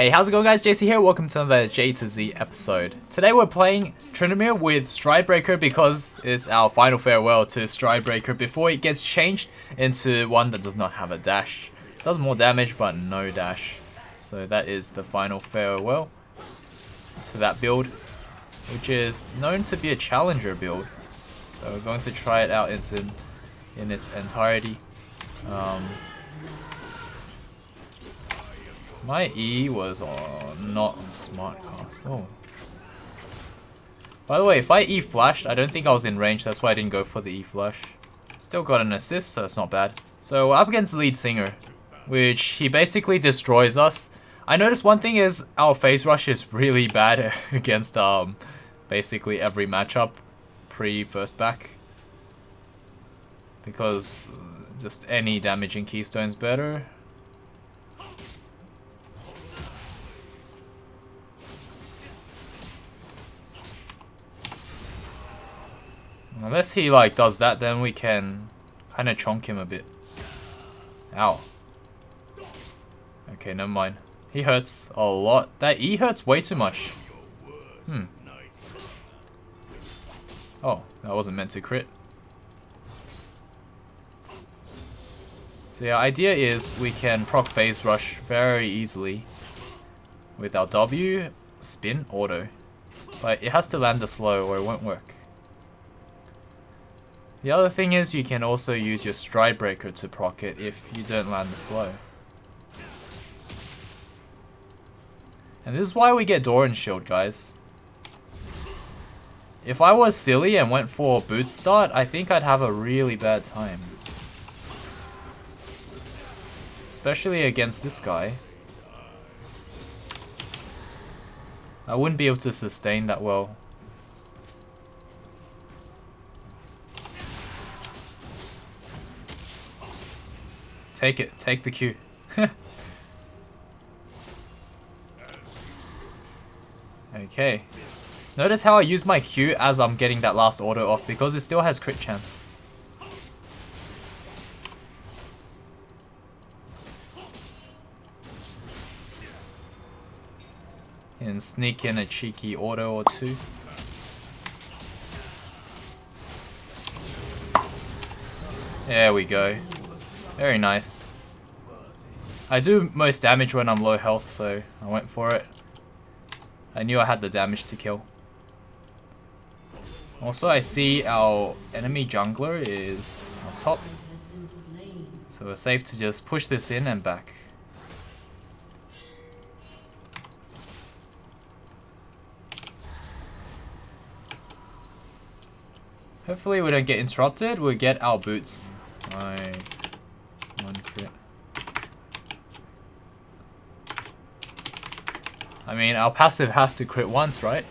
Hey, how's it going guys? JC here, welcome to another J to Z episode. Today we're playing Tryndamere with Stridebreaker because it's our final farewell to Stridebreaker before it gets changed into one that does not have a dash. It does more damage but no dash. So that is the final farewell to that build, which is known to be a challenger build. So we're going to try it out in its entirety. My E was not on smart cast. Oh. By the way, if I E flashed, I don't think I was in range. That's why I didn't go for the E flash. Still got an assist, so it's not bad. So we're up against the lead singer, which he basically destroys us. I noticed one thing is our phase rush is really bad against basically every matchup pre first back, because just any damaging keystone's better. Unless he like does that, then we can kind of chonk him a bit. Ow. Okay, never mind. He hurts a lot. That E hurts way too much. Oh, that wasn't meant to crit. So the idea is we can proc phase rush very easily with our W, spin, auto. But it has to land the slow or it won't work. The other thing is you can also use your Stridebreaker to proc it if you don't land the slow. And this is why we get Doran Shield, guys. If I was silly and went for boot start, I think I'd have a really bad time. Especially against this guy. I wouldn't be able to sustain that well. Take it. Take the Q. Okay. Notice how I use my Q as I'm getting that last auto off because it still has crit chance. And sneak in a cheeky auto or two. There we go. Very nice. I do most damage when I'm low health, so I went for it. I knew I had the damage to kill. Also, I see our enemy jungler is on top. So we're safe to just push this in and back. Hopefully we don't get interrupted. We'll get our boots. One crit. I mean, our passive has to crit once, right?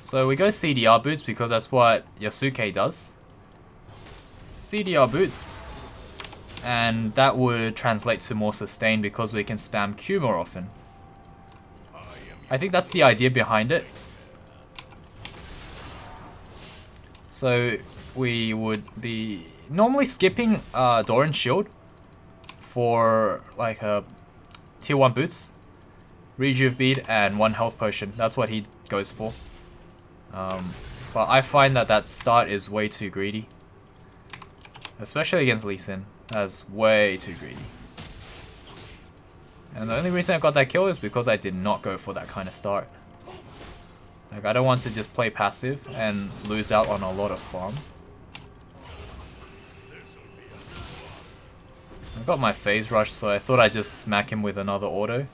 So we go CDR boots because that's what Yasuke does. CDR boots. And that would translate to more sustain because we can spam Q more often. I think that's the idea behind it. So we would be normally skipping Doran Shield for like a tier 1 boots, rejuve bead, and 1 health potion. That's what he goes for. But I find that start is way too greedy. Especially against Lee Sin. That's way too greedy. And the only reason I got that kill is because I did not go for that kind of start. Like, I don't want to just play passive and lose out on a lot of farm. I got my phase rush, so I thought I'd just smack him with another auto.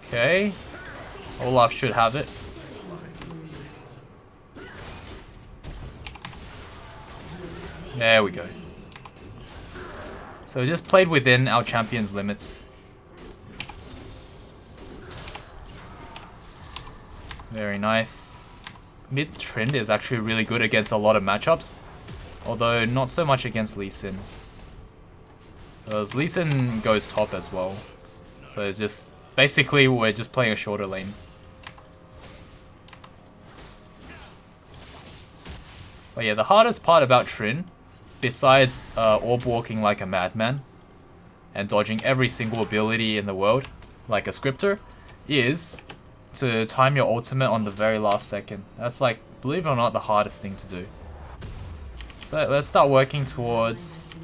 Okay. Olaf should have it. There we go. So just played within our champion's limits. Very nice. Mid Trynd is actually really good against a lot of matchups. Although not so much against Lee Sin. Because Lee Sin goes top as well. So it's just, basically we're just playing a shorter lane. But yeah, the hardest part about Trin, besides orb walking like a madman, and dodging every single ability in the world, like a scripter, is to time your ultimate on the very last second. That's like, believe it or not, the hardest thing to do. So let's start working towards...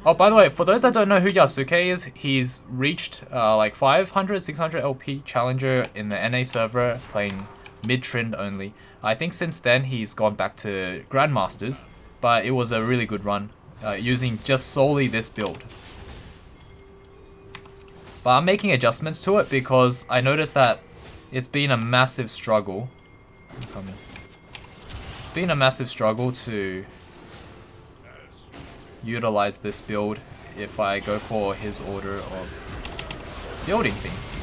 Oh, by the way, for those that don't know who Yasuke is, he's reached like 500, 600 LP challenger in the NA server, playing mid-trend only. I think since then he's gone back to Grandmasters, but it was a really good run, using just solely this build. But I'm making adjustments to it because I noticed that it's been a massive struggle. It's been a massive struggle to utilize this build if I go for his order of building things.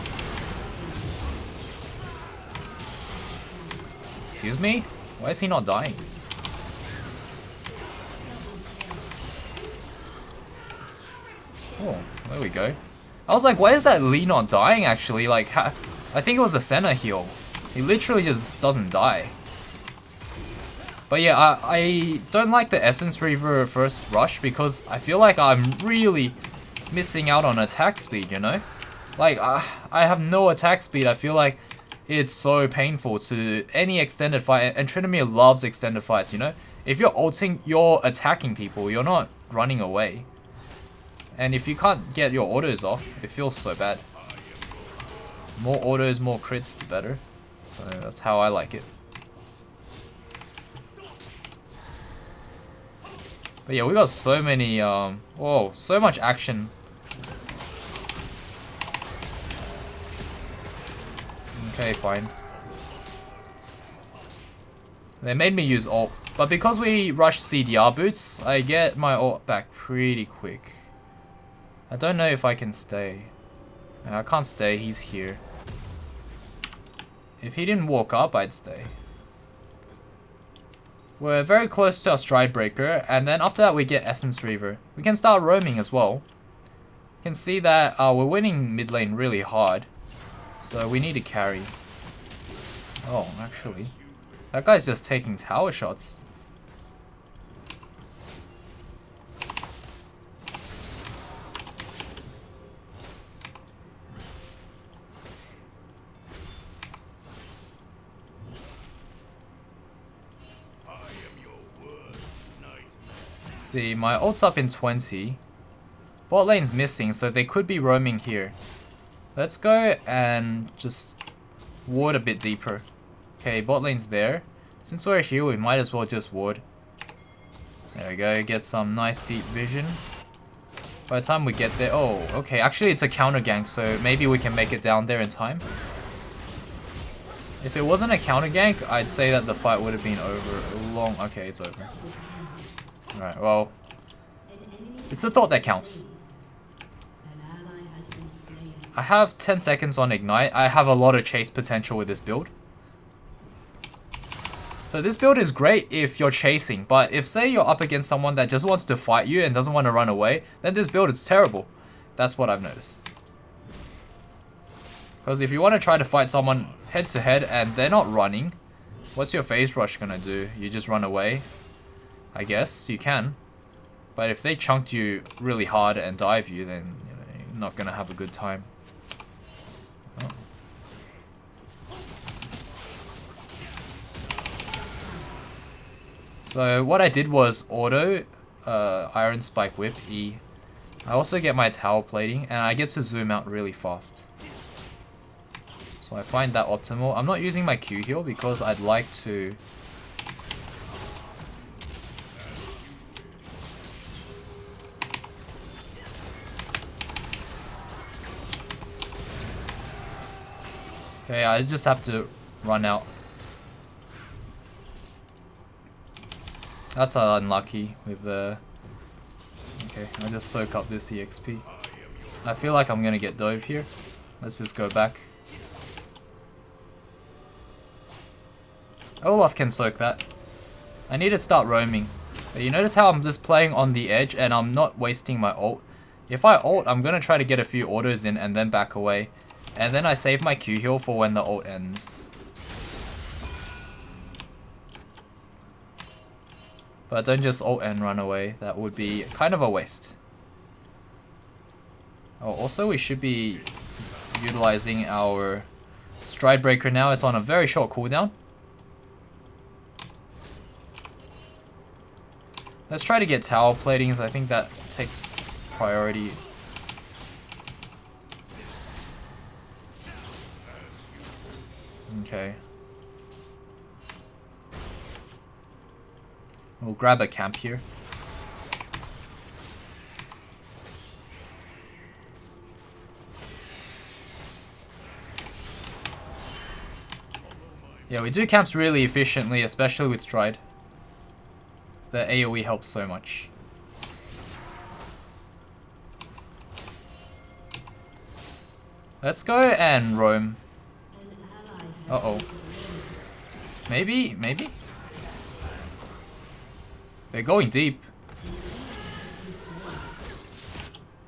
Excuse me? Why is he not dying? Oh, there we go. I was like, why is that Lee not dying actually? Like, I think it was a center heal. He literally just doesn't die. But yeah, I don't like the Essence Reaver first rush because I feel like I'm really missing out on attack speed, you know? Like, I have no attack speed. I feel like it's so painful to any extended fight, and Tryndamere loves extended fights, you know? If you're ulting, you're attacking people, you're not running away. And if you can't get your autos off, it feels so bad. More autos, more crits, the better. So that's how I like it. But yeah, we got so many, whoa, so much action. Okay, fine. They made me use ult, but because we rush CDR boots, I get my ult back pretty quick. I don't know if I can stay. I can't stay, he's here. If he didn't walk up, I'd stay. We're very close to our Stridebreaker, and then after that we get Essence Reaver. We can start roaming as well. You can see that we're winning mid lane really hard, so we need to carry. Oh, actually, that guy's just taking tower shots. See, my ult's up in 20. Bot lane's missing, so they could be roaming here. Let's go and just ward a bit deeper. Okay, bot lane's there. Since we're here, we might as well just ward. There we go, get some nice deep vision. By the time we get there... Oh, okay, actually it's a counter gank, so maybe we can make it down there in time. If it wasn't a counter gank, I'd say that the fight would have been over long... Okay, it's over. Alright, well, it's the thought that counts. I have 10 seconds on Ignite. I have a lot of chase potential with this build. So this build is great if you're chasing, but if say you're up against someone that just wants to fight you and doesn't want to run away, then this build is terrible. That's what I've noticed. Because if you want to try to fight someone head to head and they're not running, what's your phase rush gonna do? You just run away? I guess you can, but if they chunked you really hard and dive you, then you're not gonna have a good time. Oh. So what I did was auto Iron Spike Whip E. I also get my tower plating, and I get to zoom out really fast. So I find that optimal. I'm not using my Q heal because I'd like to. Okay, I just have to run out. That's unlucky with the... Okay, I'll just soak up this EXP. I feel like I'm gonna get dove here. Let's just go back. Olaf can soak that. I need to start roaming. But you notice how I'm just playing on the edge and I'm not wasting my ult. If I ult, I'm gonna try to get a few autos in and then back away. And then I save my Q heal for when the ult ends. But don't just ult and run away. That would be kind of a waste. Oh, also we should be utilizing our Stridebreaker now. It's on a very short cooldown. Let's try to get tower platings. I think that takes priority. Okay. We'll grab a camp here. Yeah, we do camps really efficiently, especially with Stride. The AoE helps so much. Let's go and roam. Uh-oh. Maybe? They're going deep.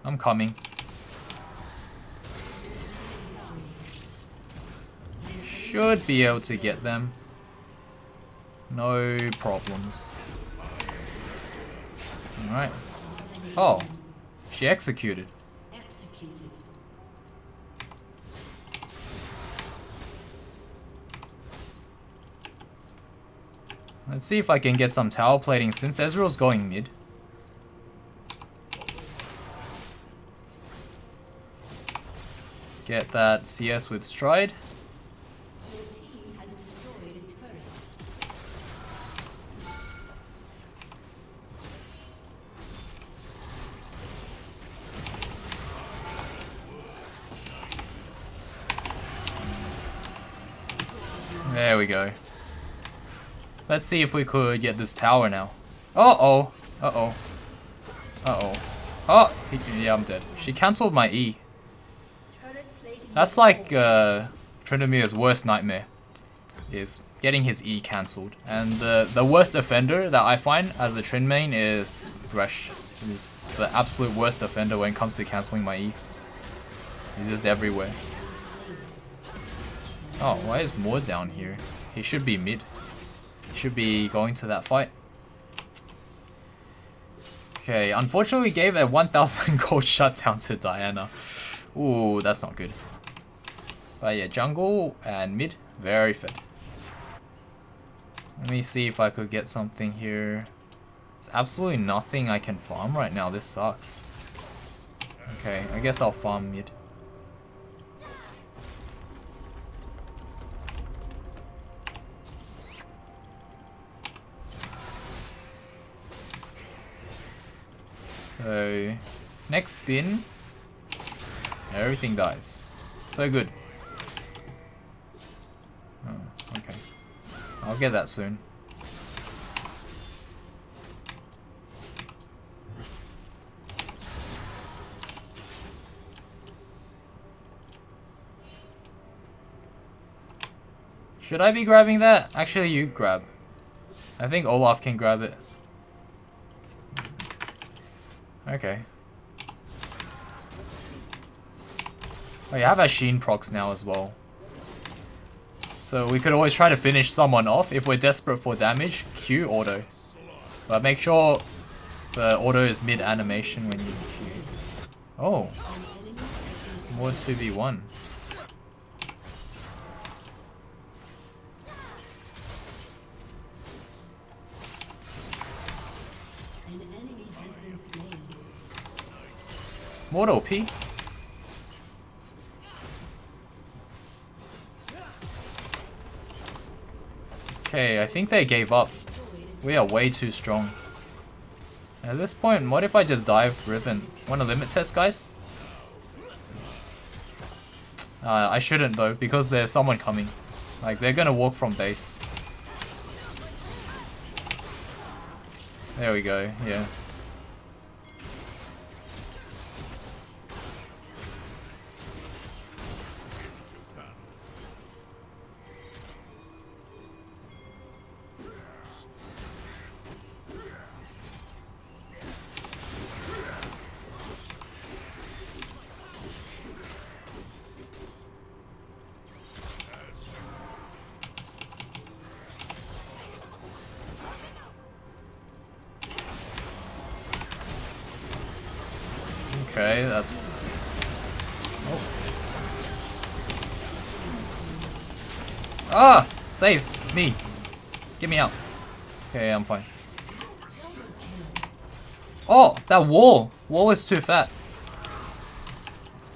I'm coming. Should be able to get them. No problems. Alright. Oh. She executed. Let's see if I can get some tower plating since Ezreal's going mid. Get that CS with Stride. There we go. Let's see if we could get this tower now. Uh-oh. Uh-oh. Uh-oh. Oh, yeah, I'm dead. She cancelled my E. That's like Tryndamere's worst nightmare. Is getting his E cancelled. And the worst offender that I find as a Trynd main is Thresh. He's the absolute worst offender when it comes to cancelling my E. He's just everywhere. Oh, why is Moore down here? He should be mid. He should be going to that fight. Okay, unfortunately we gave a 1000 gold shutdown to Diana. Ooh, that's not good. But yeah, jungle and mid, very fed. Let me see if I could get something here. There's absolutely nothing I can farm right now, this sucks. Okay, I guess I'll farm mid. So, next spin, everything dies. So good. Oh, okay. I'll get that soon. Should I be grabbing that? Actually, you grab. I think Olaf can grab it. Okay. Oh, you have Ashin procs now as well. So we could always try to finish someone off if we're desperate for damage. Q auto. But make sure the auto is mid animation when you Q. Oh. More 2v1. More OP. Okay, I think they gave up. We are way too strong. At this point, what if I just dive Riven? Want to limit test, guys? I shouldn't though, because there's someone coming. Like, they're gonna walk from base. There we go, yeah. Okay, that's... Oh. Ah! Save me! Get me out. Okay, I'm fine. Oh! That wall! Wall is too fat.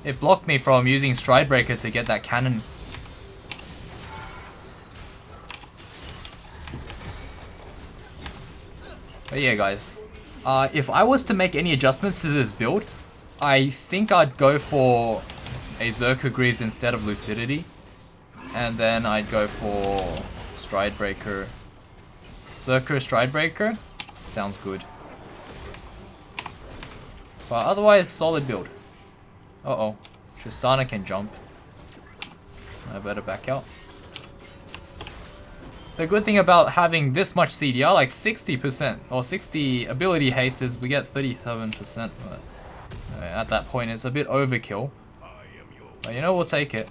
It blocked me from using Stridebreaker to get that cannon. But yeah, guys. If I was to make any adjustments to this build, I think I'd go for a Zerker Greaves instead of Lucidity. And then I'd go for Stridebreaker. Zerker Stridebreaker? Sounds good. But otherwise, solid build. Uh-oh. Tristana can jump. I better back out. The good thing about having this much CDR, like 60% or 60 ability haste, is we get 37%. But at that point, it's a bit overkill. But you know, we'll take it.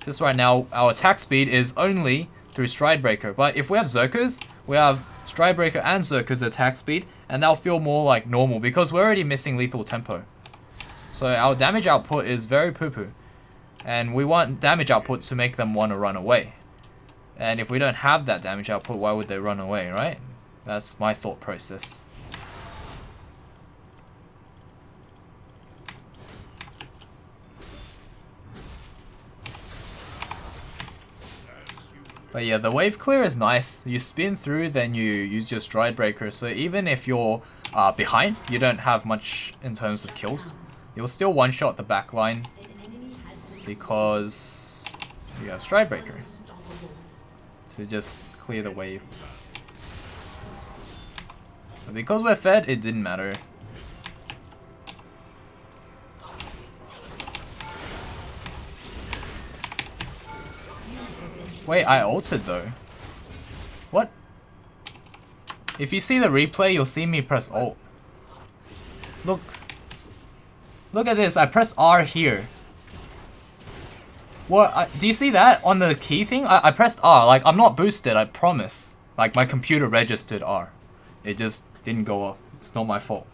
Just right now, our attack speed is only through Stridebreaker. But if we have Zerkers, we have Stridebreaker and Zerker's attack speed, and they'll feel more like normal because we're already missing lethal tempo. So our damage output is very poo-poo. And we want damage output to make them want to run away. And if we don't have that damage output, why would they run away, right? That's my thought process. But yeah, the wave clear is nice. You spin through, then you use your Stridebreaker. So even if you're behind, you don't have much in terms of kills. You'll still one-shot the back line because you have Stridebreaker. So just clear the wave. But because we're fed, it didn't matter. Wait, I ulted though. What? If you see the replay, you'll see me press ult. Look. Look at this, I press R here. What? Do you see that on the key thing? I pressed R, like I'm not boosted, I promise. Like my computer registered R. It just didn't go off. It's not my fault.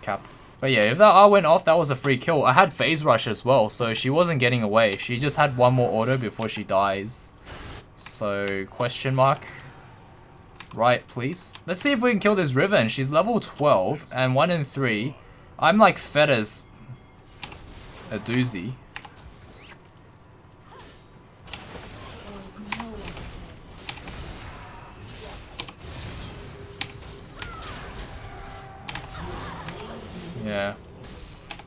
Cap. But yeah, if that R went off, that was a free kill. I had phase rush as well, so she wasn't getting away. She just had one more auto before she dies. So, question mark. Right, please. Let's see if we can kill this Riven. She's level 12 and 1 in 3. I'm like fed as a doozy. Yeah.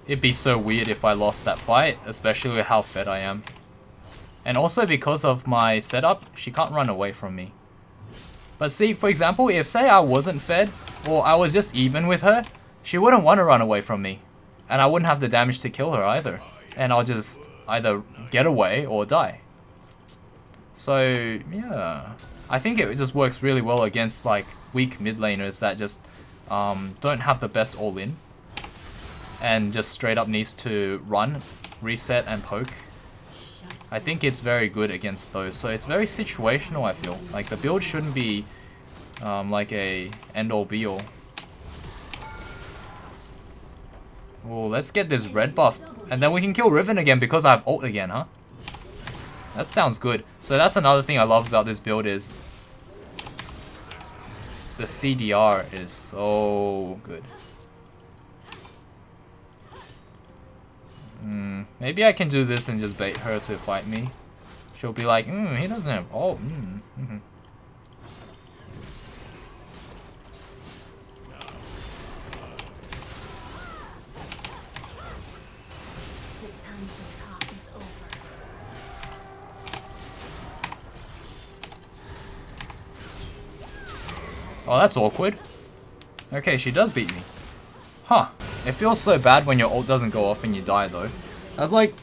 It'd be so weird if I lost that fight, especially with how fed I am. And also because of my setup, she can't run away from me. But see, for example, if say I wasn't fed, or I was just even with her, she wouldn't want to run away from me. And I wouldn't have the damage to kill her either. And I'll just either get away or die. So, yeah. I think it just works really well against like weak mid laners that just don't have the best all-in. And just straight up needs to run, reset, and poke. I think it's very good against those. So it's very situational, I feel. Like the build shouldn't be like a end-all be-all. Oh, let's get this red buff. And then we can kill Riven again because I have ult again, huh? That sounds good. So that's another thing I love about this build is the CDR is so good. Maybe I can do this and just bait her to fight me. She'll be like, he doesn't have ult. Oh, that's awkward. Okay, she does beat me. Huh. It feels so bad when your ult doesn't go off and you die though. That's like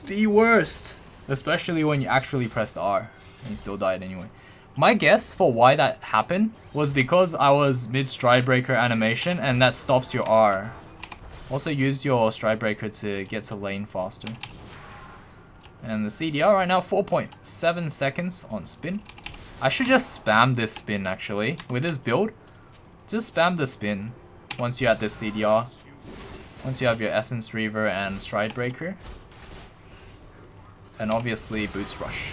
the worst. Especially when you actually pressed R and you still died anyway. My guess for why that happened was because I was mid Stridebreaker animation and that stops your R. Also use your Stridebreaker to get to lane faster. And the CDR right now 4.7 seconds on spin. I should just spam this spin actually. With this build, just spam the spin once you're at this CDR. Once you have your Essence Reaver and Stridebreaker. And obviously Boots Rush.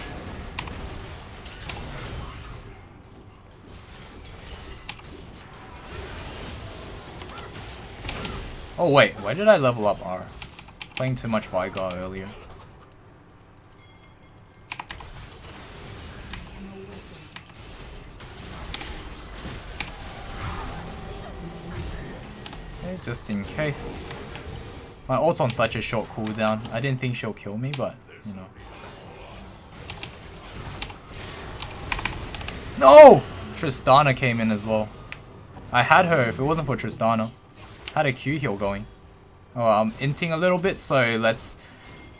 Oh wait, why did I level up R? Playing too much Vigar earlier. Okay, just in case. My ult's on such a short cooldown. I didn't think she'll kill me, but you know. No! Tristana came in as well. I had her if it wasn't for Tristana. Had a Q heal going. Oh, I'm inting a little bit, so let's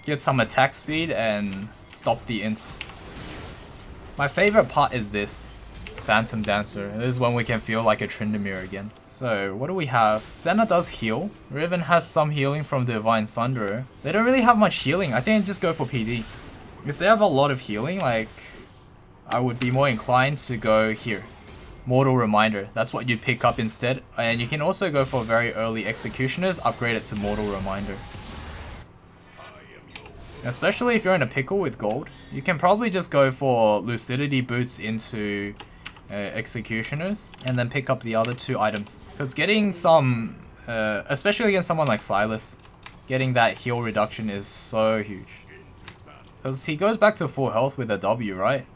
get some attack speed and stop the int. My favorite part is this Phantom Dancer. This is when we can feel like a Tryndamere again. So, what do we have? Senna does heal. Riven has some healing from Divine Sunderer. They don't really have much healing. I think I just go for PD. If they have a lot of healing, like, I would be more inclined to go here. Mortal Reminder. That's what you'd pick up instead. And you can also go for very early Executioners, upgrade it to Mortal Reminder. Especially if you're in a pickle with gold, you can probably just go for Lucidity Boots into Executioners and then pick up the other two items. Because getting some, especially against someone like Silas, getting that heal reduction is so huge. Because he goes back to full health with a W, right?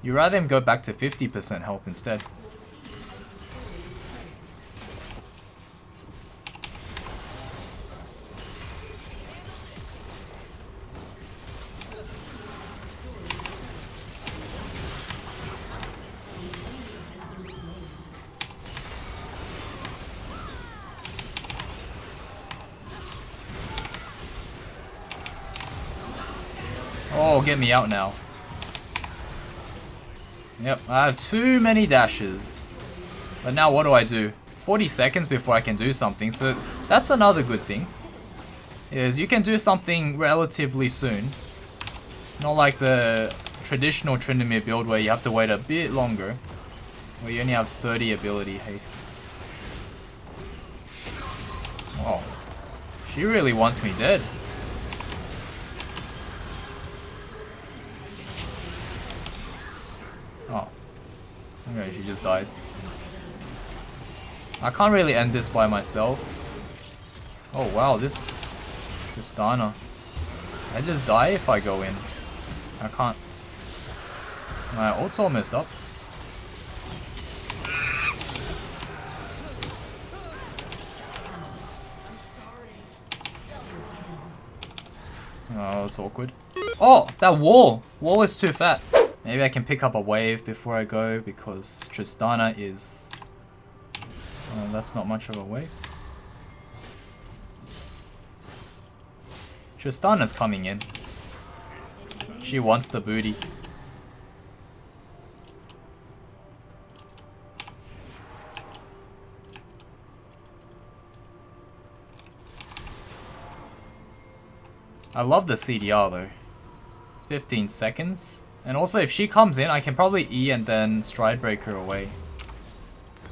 You'd rather him go back to 50% health instead. Oh, get me out now. Yep, I have too many dashes. But now what do I do? 40 seconds before I can do something, so that's another good thing. Is you can do something relatively soon. Not like the traditional Tryndamere build where you have to wait a bit longer. Where you only have 30 ability haste. Oh. She really wants me dead. Oh. Okay, she just dies. I can't really end this by myself. Oh wow, this Tristana. I just die if I go in. I can't. My ult's almost up. Oh, it's awkward. Oh, that wall! Wall is too fat. Maybe I can pick up a wave before I go because Tristana is... that's not much of a wave. Tristana's coming in. She wants the booty. I love the CDR though. 15 seconds. And also if she comes in, I can probably E and then Stridebreaker away.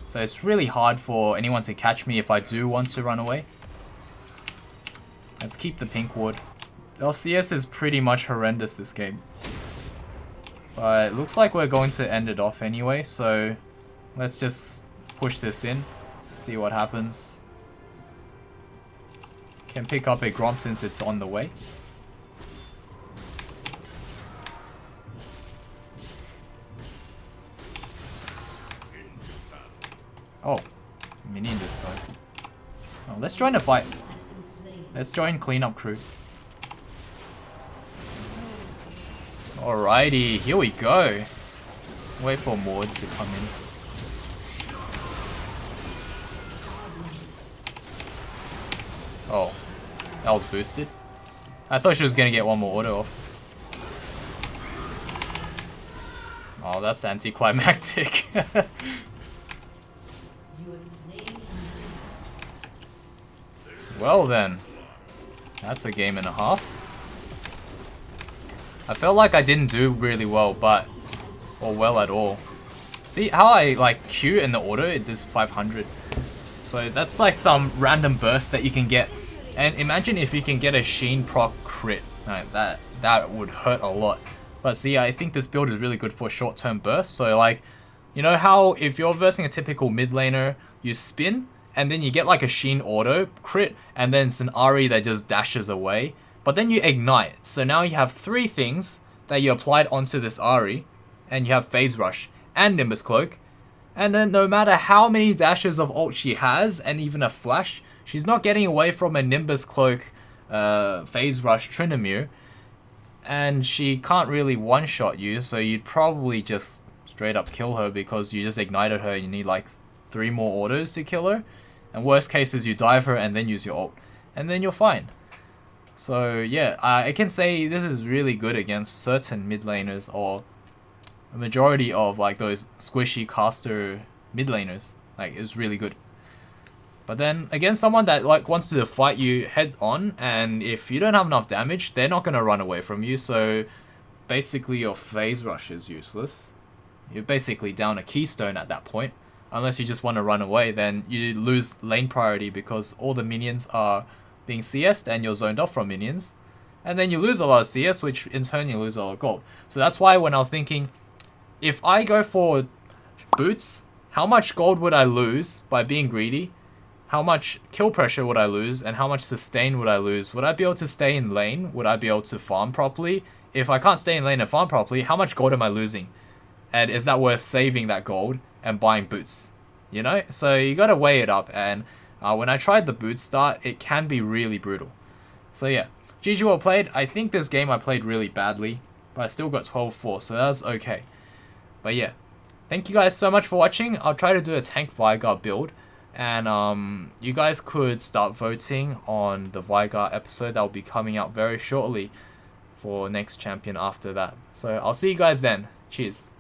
So it's really hard for anyone to catch me if I do want to run away. Let's keep the pink ward. LCS is pretty much horrendous this game. But it looks like we're going to end it off anyway, so let's just push this in, see what happens. Can pick up a Gromp since it's on the way. Oh, minion just died. Oh, let's join the fight. Let's join cleanup crew. Alrighty, here we go. Wait for Maud to come in. Oh, that was boosted. I thought she was gonna get one more auto off. Oh, that's anticlimactic. Well then, that's a game and a half. I felt like I didn't do really well, or well at all. See how I like Q in the auto, it does 500. So that's like some random burst that you can get And imagine if you can get a Sheen proc crit. Like, that would hurt a lot. But see, I think this build is really good for short-term bursts. So like, you know how if you're versing a typical mid laner, you spin, and then you get like a Sheen auto crit, and then it's an Ahri that just dashes away. But then you ignite. So now you have 3 things that you applied onto this Ahri, and you have Phase Rush and Nimbus Cloak. And then no matter how many dashes of ult she has, and even a flash, she's not getting away from a Nimbus Cloak Phase Rush Tryndamere. And she can't really one-shot you, so you'd probably just straight up kill her because you just ignited her. You need like 3 more autos to kill her. And worst case is you dive her and then use your ult. And then you're fine. So yeah, I can say this is really good against certain mid laners or a majority of like those squishy caster mid laners. Like, it's really good. But then against someone that like wants to fight you head on, and if you don't have enough damage, they're not gonna run away from you. So basically your phase rush is useless. You're basically down a keystone at that point. Unless you just want to run away, then you lose lane priority because all the minions are being CS'd and you're zoned off from minions. And then you lose a lot of CS, which in turn you lose a lot of gold. So that's why when I was thinking, if I go for boots, how much gold would I lose by being greedy? How much kill pressure would I lose? And how much sustain would I lose? Would I be able to stay in lane? Would I be able to farm properly? If I can't stay in lane and farm properly, how much gold am I losing? And is that worth saving that gold and buying boots? You know? So you gotta weigh it up. And when I tried the boot start, it can be really brutal. So yeah, GG well played. I think this game I played really badly, but I still got 12-4, so that was okay. But yeah, thank you guys so much for watching. I'll try to do a tank Veigar build. And you guys could start voting on the Veigar episode that will be coming out very shortly for next champion after that. So I'll see you guys then. Cheers.